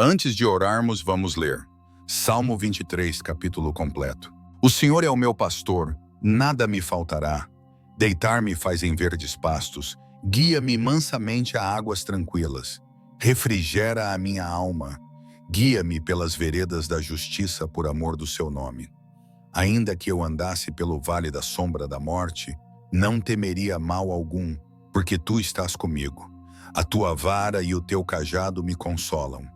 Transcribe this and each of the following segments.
Antes de orarmos, vamos ler Salmo 23, capítulo completo. O Senhor é o meu pastor, nada me faltará. Deitar-me faz em verdes pastos, guia-me mansamente a águas tranquilas. Refrigera a minha alma, guia-me pelas veredas da justiça por amor do seu nome. Ainda que eu andasse pelo vale da sombra da morte, não temeria mal algum, porque tu estás comigo. A tua vara e o teu cajado me consolam.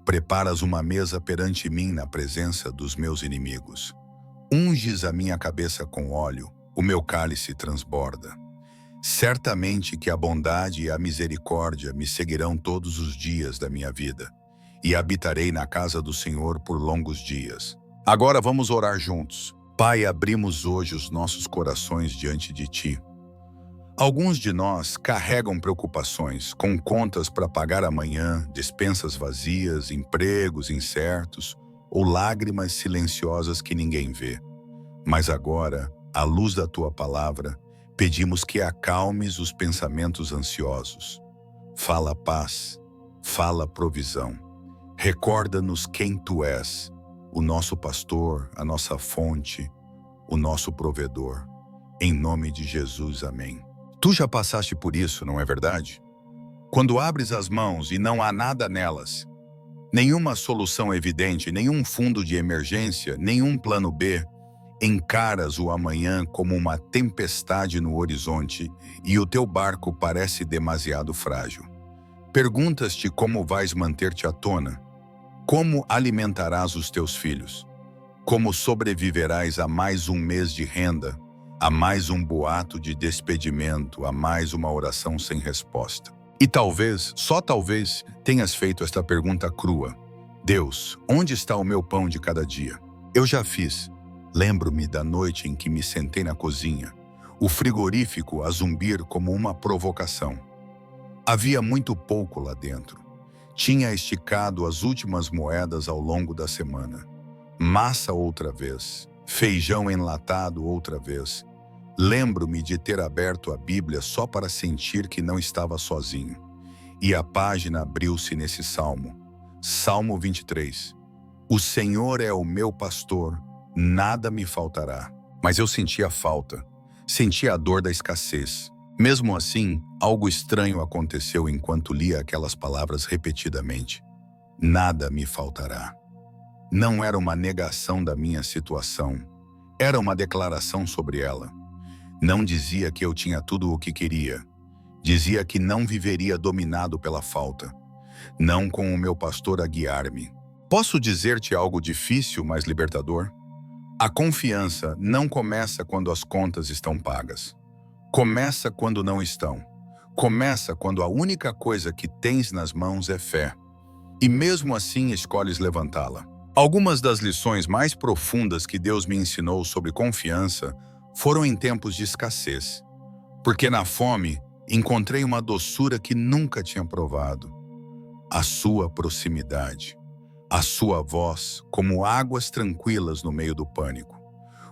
Preparas uma mesa perante mim na presença dos meus inimigos. Unges a minha cabeça com óleo, o meu cálice transborda. Certamente que a bondade e a misericórdia me seguirão todos os dias da minha vida, e habitarei na casa do Senhor por longos dias. Agora vamos orar juntos. Pai, abrimos hoje os nossos corações diante de Ti. Alguns de nós carregam preocupações, com contas para pagar amanhã, despensas vazias, empregos incertos ou lágrimas silenciosas que ninguém vê. Mas agora, à luz da Tua palavra, pedimos que acalmes os pensamentos ansiosos. Fala paz, fala provisão. Recorda-nos quem Tu és, o nosso pastor, a nossa fonte, o nosso provedor. Em nome de Jesus, amém. Tu já passaste por isso, não é verdade? Quando abres as mãos e não há nada nelas, nenhuma solução evidente, nenhum fundo de emergência, nenhum plano B, encaras o amanhã como uma tempestade no horizonte e o teu barco parece demasiado frágil. Perguntas-te como vais manter-te à tona, como alimentarás os teus filhos, como sobreviverás a mais um mês de renda, a mais um boato de despedimento, a mais uma oração sem resposta. E talvez, só talvez, tenhas feito esta pergunta crua. Deus, onde está o meu pão de cada dia? Eu já fiz. Lembro-me da noite em que me sentei na cozinha, o frigorífico a zumbir como uma provocação. Havia muito pouco lá dentro. Tinha esticado as últimas moedas ao longo da semana. Massa outra vez, feijão enlatado outra vez. Lembro-me de ter aberto a Bíblia só para sentir que não estava sozinho. E a página abriu-se nesse salmo. Salmo 23. O Senhor é o meu pastor, nada me faltará. Mas eu sentia falta, sentia a dor da escassez. Mesmo assim, algo estranho aconteceu enquanto lia aquelas palavras repetidamente. Nada me faltará. Não era uma negação da minha situação, era uma declaração sobre ela. Não dizia que eu tinha tudo o que queria. Dizia que não viveria dominado pela falta. Não com o meu pastor a guiar-me. Posso dizer-te algo difícil, mas libertador? A confiança não começa quando as contas estão pagas. Começa quando não estão. Começa quando a única coisa que tens nas mãos é fé. E mesmo assim escolhes levantá-la. Algumas das lições mais profundas que Deus me ensinou sobre confiança foram em tempos de escassez. Porque na fome encontrei uma doçura que nunca tinha provado. A sua proximidade. A sua voz como águas tranquilas no meio do pânico.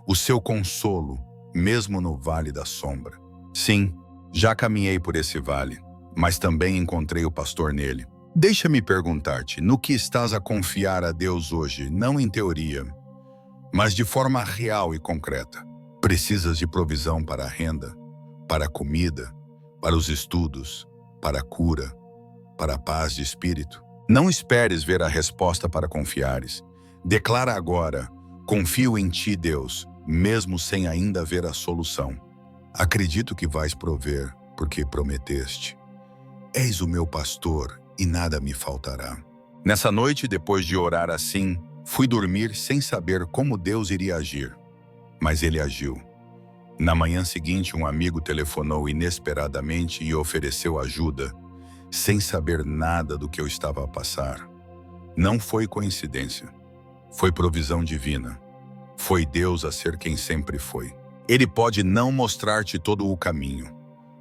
O seu consolo, mesmo no vale da sombra. Sim, já caminhei por esse vale, mas também encontrei o pastor nele. Deixa-me perguntar-te, no que estás a confiar a Deus hoje, não em teoria, mas de forma real e concreta? Precisas de provisão para a renda, para a comida, para os estudos, para a cura, para a paz de espírito? Não esperes ver a resposta para confiares. Declara agora, confio em ti, Deus, mesmo sem ainda ver a solução. Acredito que vais prover, porque prometeste. És o meu pastor e nada me faltará. Nessa noite, depois de orar assim, fui dormir sem saber como Deus iria agir. Mas ele agiu. Na manhã seguinte, um amigo telefonou inesperadamente e ofereceu ajuda, sem saber nada do que eu estava a passar. Não foi coincidência. Foi provisão divina. Foi Deus a ser quem sempre foi. Ele pode não mostrar-te todo o caminho,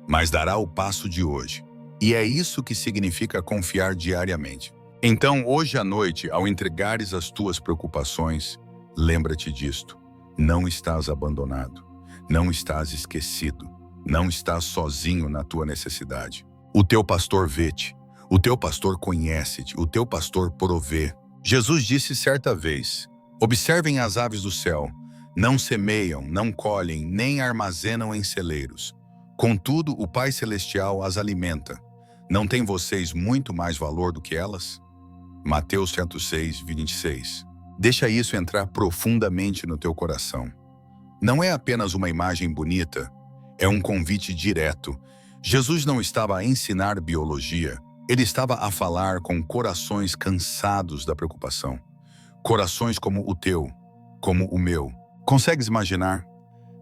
mas dará o passo de hoje. E é isso que significa confiar diariamente. Então, hoje à noite, ao entregares as tuas preocupações, lembra-te disto. Não estás abandonado. Não estás esquecido. Não estás sozinho na tua necessidade. O teu pastor vê-te. O teu pastor conhece-te, o teu pastor provê. Jesus disse certa vez: observem as aves do céu. Não semeiam, não colhem, nem armazenam em celeiros. Contudo, o Pai Celestial as alimenta. Não têm vocês muito mais valor do que elas? Mateus 106, 26. Deixa isso entrar profundamente no teu coração. Não é apenas uma imagem bonita, é um convite direto. Jesus não estava a ensinar biologia, ele estava a falar com corações cansados da preocupação. Corações como o teu, como o meu. Consegues imaginar?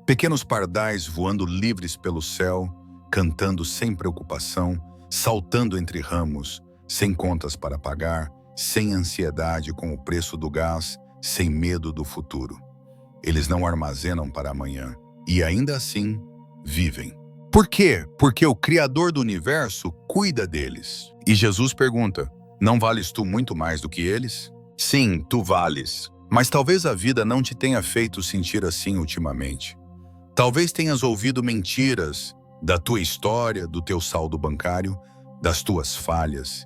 Pequenos pardais voando livres pelo céu, cantando sem preocupação, saltando entre ramos, sem contas para pagar, sem ansiedade com o preço do gás, sem medo do futuro. Eles não armazenam para amanhã e ainda assim vivem. Por quê? Porque o Criador do universo cuida deles. E Jesus pergunta: não vales tu muito mais do que eles? Sim, tu vales. Mas talvez a vida não te tenha feito sentir assim ultimamente. Talvez tenhas ouvido mentiras da tua história, do teu saldo bancário, das tuas falhas,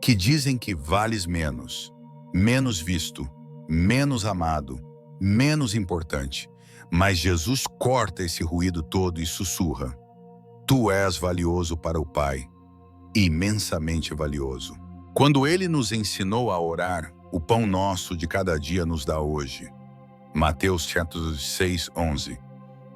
que dizem que vales menos, menos visto, menos amado, menos importante. Mas Jesus corta esse ruído todo e sussurra: tu és valioso para o Pai, imensamente valioso. Quando Ele nos ensinou a orar, o pão nosso de cada dia nos dá hoje. Mateus 6, 11.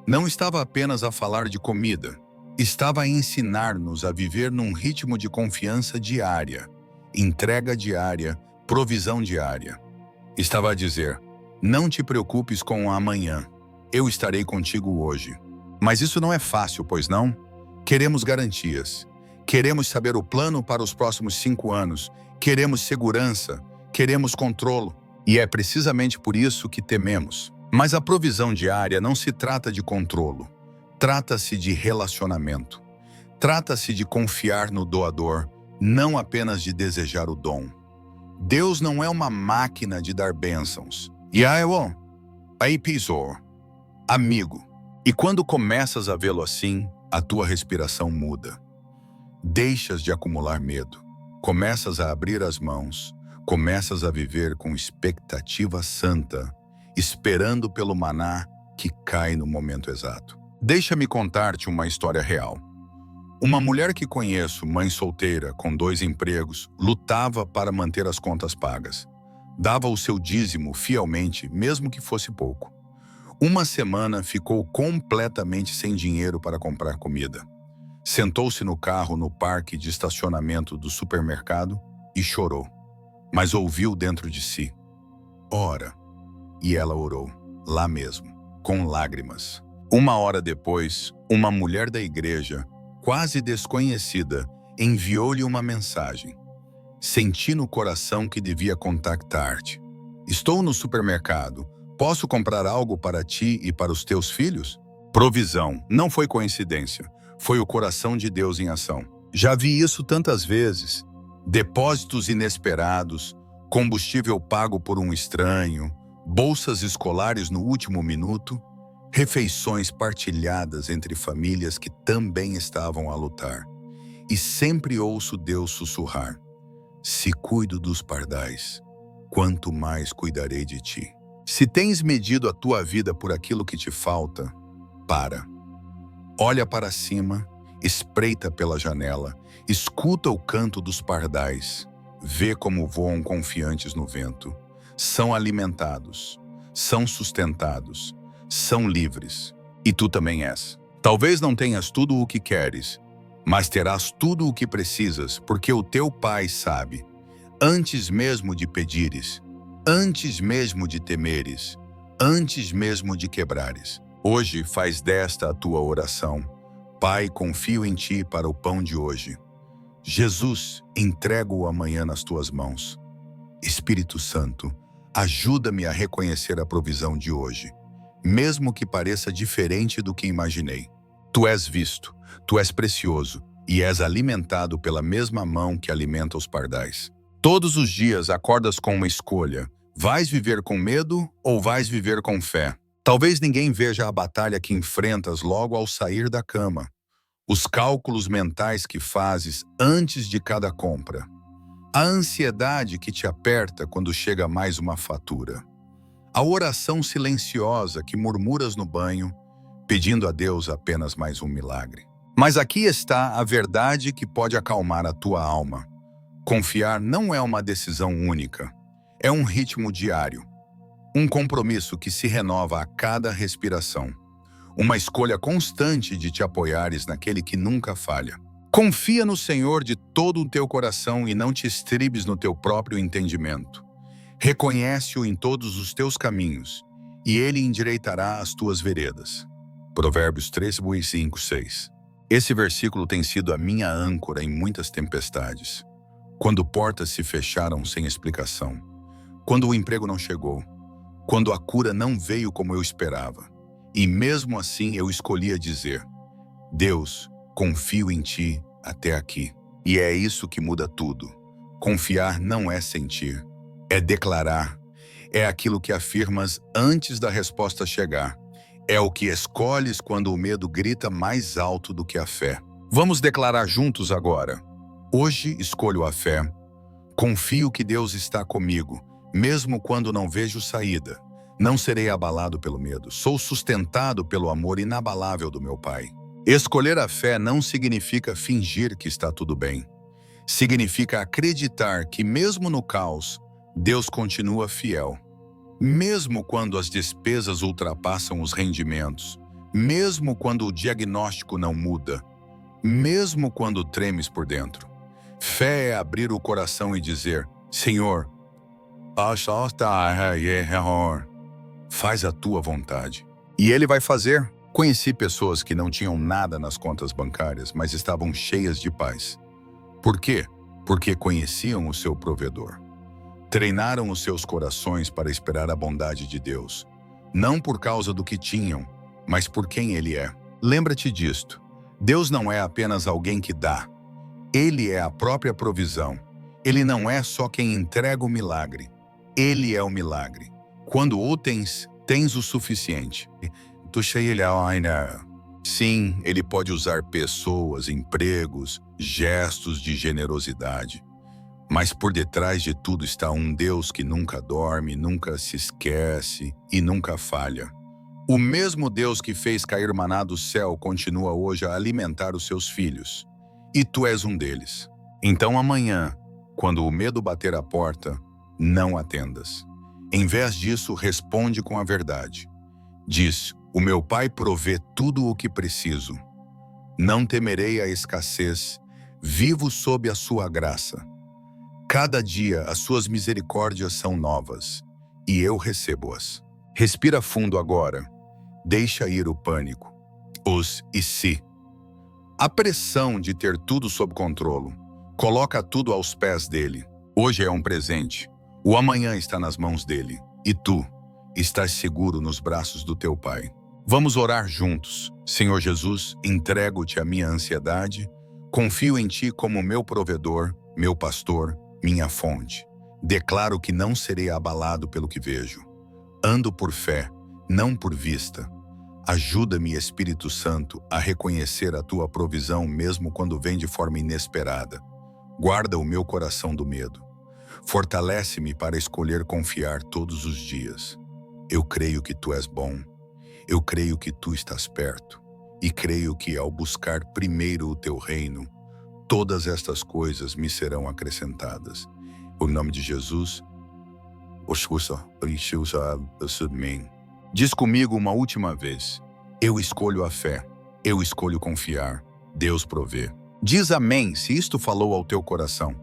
Não estava apenas a falar de comida, estava a ensinar-nos a viver num ritmo de confiança diária, entrega diária, provisão diária. Estava a dizer: não te preocupes com o amanhã, eu estarei contigo hoje. Mas isso não é fácil, pois não? Queremos garantias. Queremos saber o plano para os próximos 5 anos. Queremos segurança. Queremos controle. E é precisamente por isso que tememos. Mas a provisão diária não se trata de controlo. Trata-se de relacionamento. Trata-se de confiar no doador, não apenas de desejar o dom. Deus não é uma máquina de dar bênçãos. Amigo. E quando começas a vê-lo assim, a tua respiração muda. Deixas de acumular medo. Começas a abrir as mãos. Começas a viver com expectativa santa, esperando pelo maná que cai no momento exato. Deixa-me contar-te uma história real. Uma mulher que conheço, mãe solteira, com 2 empregos, lutava para manter as contas pagas. Dava o seu dízimo fielmente, mesmo que fosse pouco. Uma semana ficou completamente sem dinheiro para comprar comida. Sentou-se no carro no parque de estacionamento do supermercado e chorou. Mas ouviu dentro de si: ora. E ela orou, lá mesmo, com lágrimas. 1 hora depois, uma mulher da igreja, quase desconhecida, enviou-lhe uma mensagem. Senti no coração que devia contactar-te. Estou no supermercado. Posso comprar algo para ti e para os teus filhos? Provisão. Não foi coincidência. Foi o coração de Deus em ação. Já vi isso tantas vezes. Depósitos inesperados, combustível pago por um estranho, bolsas escolares no último minuto, refeições partilhadas entre famílias que também estavam a lutar. E sempre ouço Deus sussurrar: se cuido dos pardais, quanto mais cuidarei de ti. Se tens medido a tua vida por aquilo que te falta, para. Olha para cima, espreita pela janela, escuta o canto dos pardais, vê como voam confiantes no vento. São alimentados, são sustentados, são livres. E tu também és. Talvez não tenhas tudo o que queres, mas terás tudo o que precisas, porque o teu Pai sabe. Antes mesmo de pedires, antes mesmo de temeres, antes mesmo de quebrares. Hoje faz desta a tua oração: Pai, confio em ti para o pão de hoje. Jesus, entrego o amanhã nas tuas mãos. Espírito Santo, ajuda-me a reconhecer a provisão de hoje, mesmo que pareça diferente do que imaginei. Tu és visto, tu és precioso e és alimentado pela mesma mão que alimenta os pardais. Todos os dias acordas com uma escolha: vais viver com medo ou vais viver com fé? Talvez ninguém veja a batalha que enfrentas logo ao sair da cama, os cálculos mentais que fazes antes de cada compra, A ansiedade que te aperta quando chega mais uma fatura. A oração silenciosa que murmuras no banho, pedindo a Deus apenas mais um milagre. Mas aqui está a verdade que pode acalmar a tua alma. Confiar não é uma decisão única, é um ritmo diário. Um compromisso que se renova a cada respiração. Uma escolha constante de te apoiares naquele que nunca falha. Confia no Senhor de todo o teu coração e não te estribes no teu próprio entendimento. Reconhece-o em todos os teus caminhos, e ele endireitará as tuas veredas. Provérbios 13, 5, 6. Esse versículo tem sido a minha âncora em muitas tempestades. Quando portas se fecharam sem explicação. Quando o emprego não chegou. Quando a cura não veio como eu esperava. E mesmo assim eu escolhia dizer: Deus, confio em ti até aqui. E é isso que muda tudo. Confiar não é sentir, é declarar. É aquilo que afirmas antes da resposta chegar. É o que escolhes quando o medo grita mais alto do que a fé. Vamos declarar juntos agora. Hoje escolho a fé. Confio que Deus está comigo, mesmo quando não vejo saída. Não serei abalado pelo medo. Sou sustentado pelo amor inabalável do meu Pai. Escolher a fé não significa fingir que está tudo bem. Significa acreditar que mesmo no caos, Deus continua fiel. Mesmo quando as despesas ultrapassam os rendimentos, mesmo quando o diagnóstico não muda, mesmo quando tremes por dentro. Fé é abrir o coração e dizer: Senhor, faz a tua vontade. E Ele vai fazer. Conheci pessoas que não tinham nada nas contas bancárias, mas estavam cheias de paz. Por quê? Porque conheciam o seu provedor. Treinaram os seus corações para esperar a bondade de Deus, não por causa do que tinham, mas por quem Ele é. Lembra-te disto. Deus não é apenas alguém que dá. Ele é a própria provisão. Ele não é só quem entrega o milagre. Ele é o milagre. Quando o tens, tens o suficiente. Sim, Ele pode usar pessoas, empregos, gestos de generosidade. Mas por detrás de tudo está um Deus que nunca dorme, nunca se esquece e nunca falha. O mesmo Deus que fez cair maná do céu continua hoje a alimentar os seus filhos. E tu és um deles. Então amanhã, quando o medo bater a porta, não atendas. Em vez disso, responde com a verdade. Diz: o meu Pai provê tudo o que preciso. Não temerei a escassez, vivo sob a sua graça. Cada dia as suas misericórdias são novas, e eu recebo-as. Respira fundo agora. Deixa ir o pânico, os e se. A pressão de ter tudo sob controle. Coloca tudo aos pés dele. Hoje é um presente. O amanhã está nas mãos dele. E tu estás seguro nos braços do teu Pai. Vamos orar juntos. Senhor Jesus, entrego-te a minha ansiedade. Confio em ti como meu provedor, meu pastor, minha fonte. Declaro que não serei abalado pelo que vejo. Ando por fé, não por vista. Ajuda-me, Espírito Santo, a reconhecer a tua provisão mesmo quando vem de forma inesperada. Guarda o meu coração do medo. Fortalece-me para escolher confiar todos os dias. Eu creio que tu és bom. Eu creio que tu estás perto. E creio que ao buscar primeiro o teu reino, todas estas coisas me serão acrescentadas. Em nome de Jesus. Diz comigo uma última vez. Eu escolho a fé. Eu escolho confiar. Deus provê. Diz amém se isto falou ao teu coração.